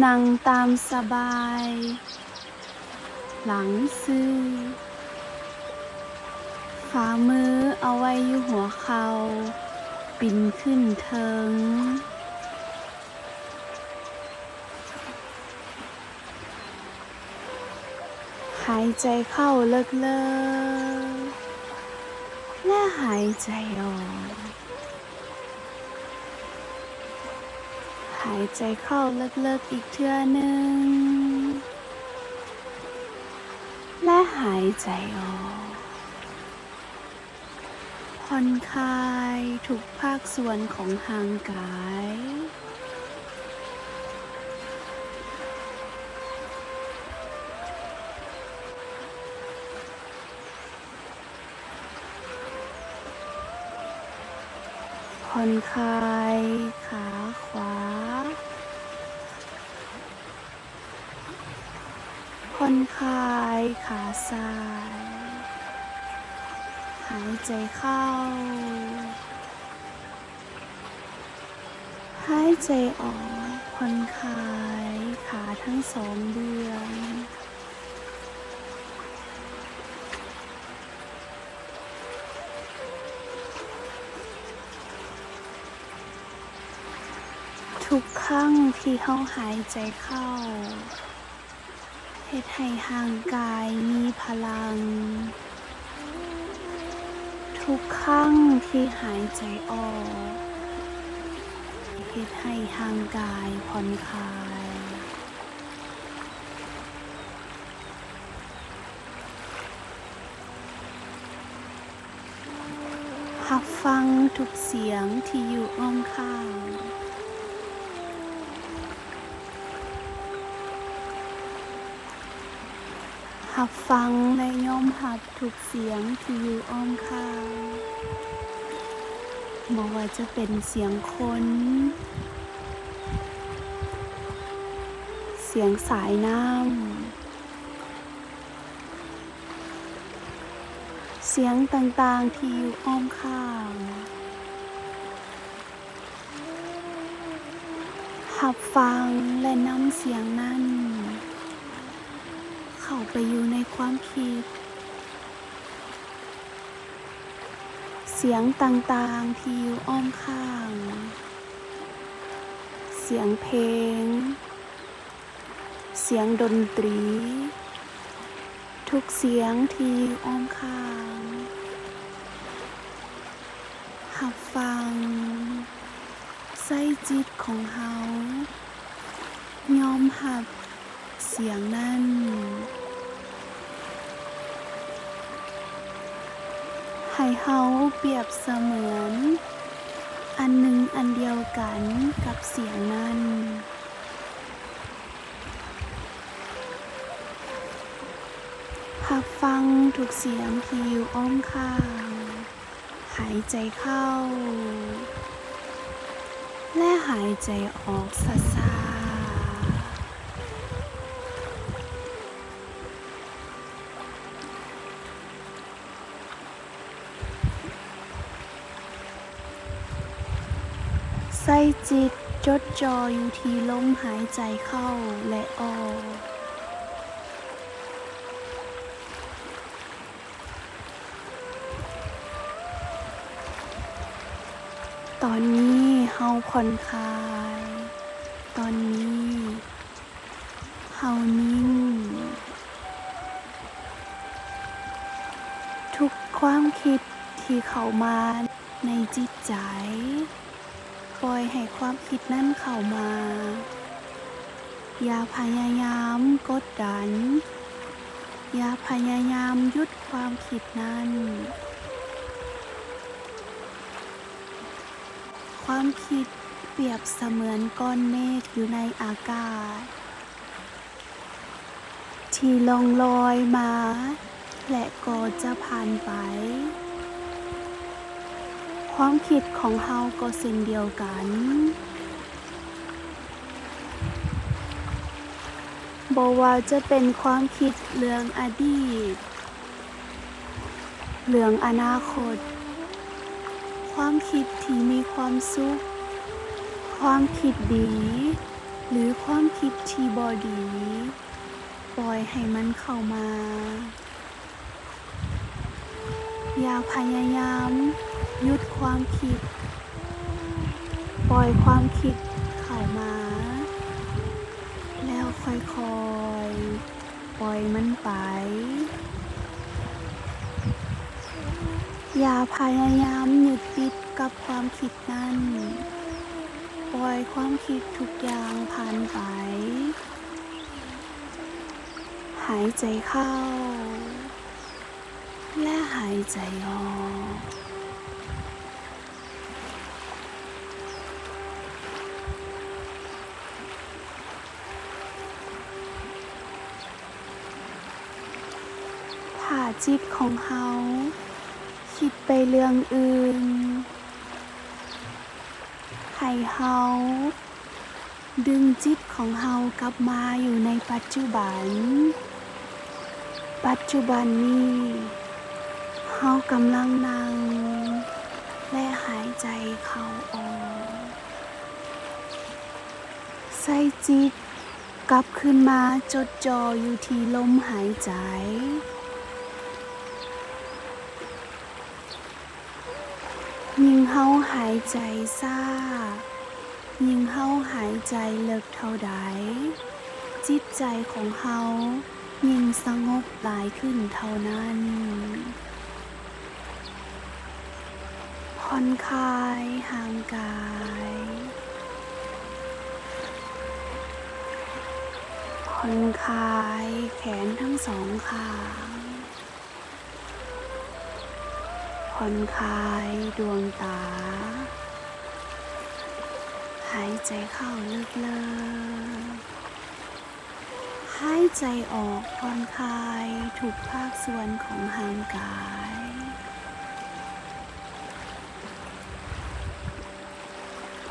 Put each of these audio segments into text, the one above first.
นั่งตามสบาย หลังซื่อฝ่ามือเอาไว้อยู่หัวเข่าปิ่นขึ้นเทิง หายใจเข้าเลิกๆและหายใจออกหายใจเข้าเลิกๆอีกเทื่อหนึ่งและหายใจออกผ่อนคลายทุกภาคส่วนของร่างกายผ่อนคลายขาขวาผ่อนคลายขาซ้ายหายใจเข้าหายใจออกผ่อนคลายขาทั้งสองเบื้องทุกครั้งที่เราหายใจเข้าเฮ็ดให้ร่างกายมีพลังทุกครั้งที่หายใจออกเฮ็ดให้ร่างกายผ่อนคลายรับฟังทุกเสียงที่อยู่อ้อมข้างรับฟังและยอมรับทุกเสียงที่อยู่อ้อมข้างบ่ว่าจะเป็นเสียงคนเสียงสายน้ำเสียงต่างๆที่อยู่อ้อมข้างรับฟังและนำเสียงนั้นเข้าไปอยู่ในความคิดเสียงต่างๆที่อยู่อ้อมข้างเสียงเพลงเสียงดนตรีทุกเสียงที่อยู่อ้อมข้างรับฟังใส่จิตของเฮายอมรับเสียงนั้นให้เฮาเปรียบเสมือนอันหนึ่งอันเดียวกันกับเสียงนั้นรับฟังทุกเสียงที่อยู่อ้อมข้างหายใจเข้าและหายใจออกช้าๆใส่จิตจดจ่ออยู่ที่ลมหายใจเข้าและออกตอนนี้เฮาผ่อนคลายตอนนี้เฮานิ่งทุกความคิดที่เข้ามาในจิตใจปล่อยให้ความคิดนั้นเข้ามาอย่าพยายามกดดันอย่าพยายามหยุดความคิดนั้นความคิดเปรียบเสมือนก้อนเมฆอยู่ในอากาศที่ล่องลอยมาและก็จะผ่านไปความคิดของเฮาก็เช่นเดียวกันบ่ว่าจะเป็นความคิดเรื่องอดีตเรื่องอนาคตความคิดที่มีความสุขความคิดดี หรือความคิดที่บ่ดี ปล่อยให้มันเข้ามา อย่าพยายามหยุดความคิด ปล่อยความคิดเข้ามา แล้วค่อยๆปล่อยมันไป อย่าพยายามยึดติดกับความคิดนั้น ปล่อยความคิดทุกอย่างผ่านไป หายใจเข้า และหายใจออกถ้าจิตของเฮาคิดไปเรื่องอื่น ให้เฮาดึงจิตของเฮากลับมาอยู่ในปัจจุบัน ปัจจุบันนี้เฮากำลังนั่งและหายใจเข้าออกใส่จิตกลับขึ้นมาจดจ่ออยู่ที่ลมหายใจยิ่งเฮาหายใจซ่ายิ่งเฮาหายใจเลิกเท่าใดจิตใจของเฮายิ่งสงบหลายขึ้นเท่านั้นผ่อนคลายห่างกายผ่อนคลายแขนทั้งสองข้างผ่อนคลายดวงตาหายใจเข้าลึกๆหายใจออกผ่อนคลายทุกภาคส่วนของร่างกาย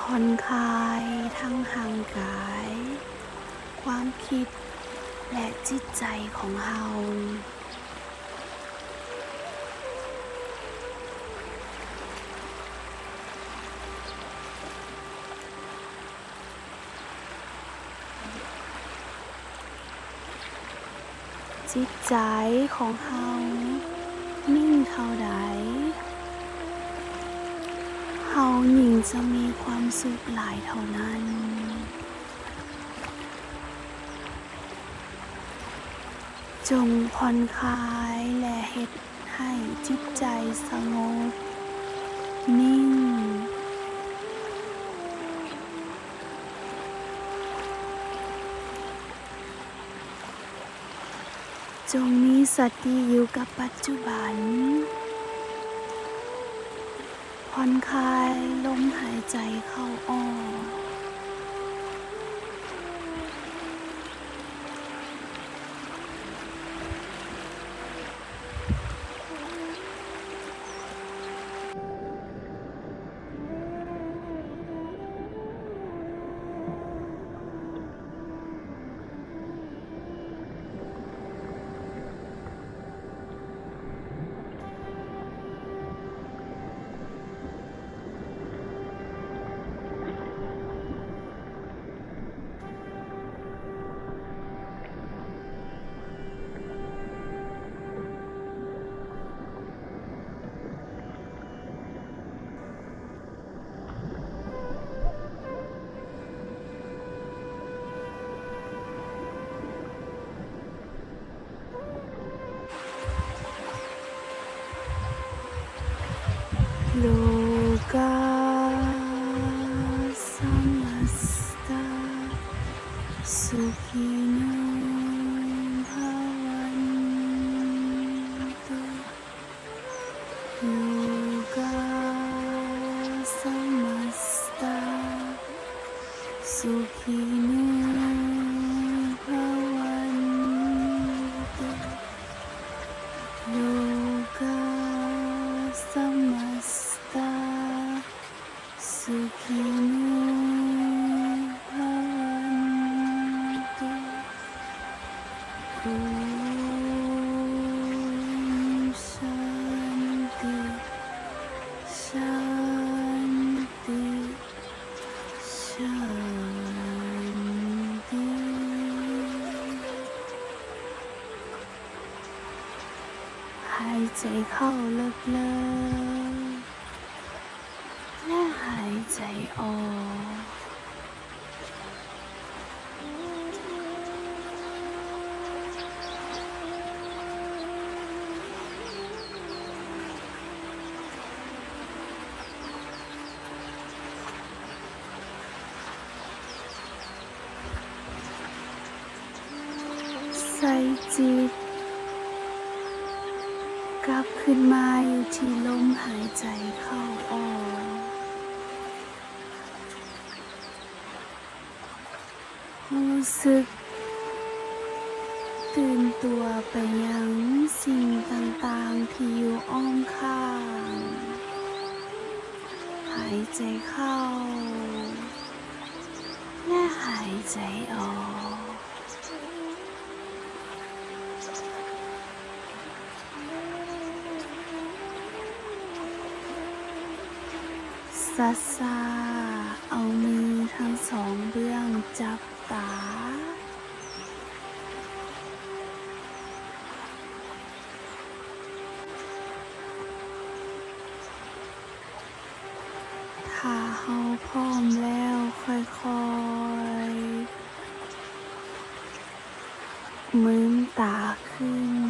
ผ่อนคลายทั้งร่างกายความคิดและจิตใจของเราจิตใจของเรานิ่งเท่าใดเรายิ่งจะมีความสุขหลายเท่านั้นจงผ่อนคลายและเฮ็ดให้จิตใจสงบนิ่งจงมีสติอยู่กับปัจจุบันผ่อนคลายลมหายใจเข้าออกโลกาสัมมัสตาสุขิโนภวันตุโลกาสัมมัสตาสุขิโนภวันตุโลกาสัมมัสตาสุขิโนภวันตุโอมชันติชันติชัน ใจเข้าลึกๆและหายใจออกใส่จิตกลับขึ้นมาอยู่ที่ลมหายใจเข้าออกรู้สึกตื่นตัวไปยังสิ่งต่างๆที่อยู่อ้อมข้างหายใจเข้าและหายใจออกซาเอามือทั้งสองเบื้องจับตาถ้าเฮาพร้อมแล้วค่อยๆมืนตาขึ้น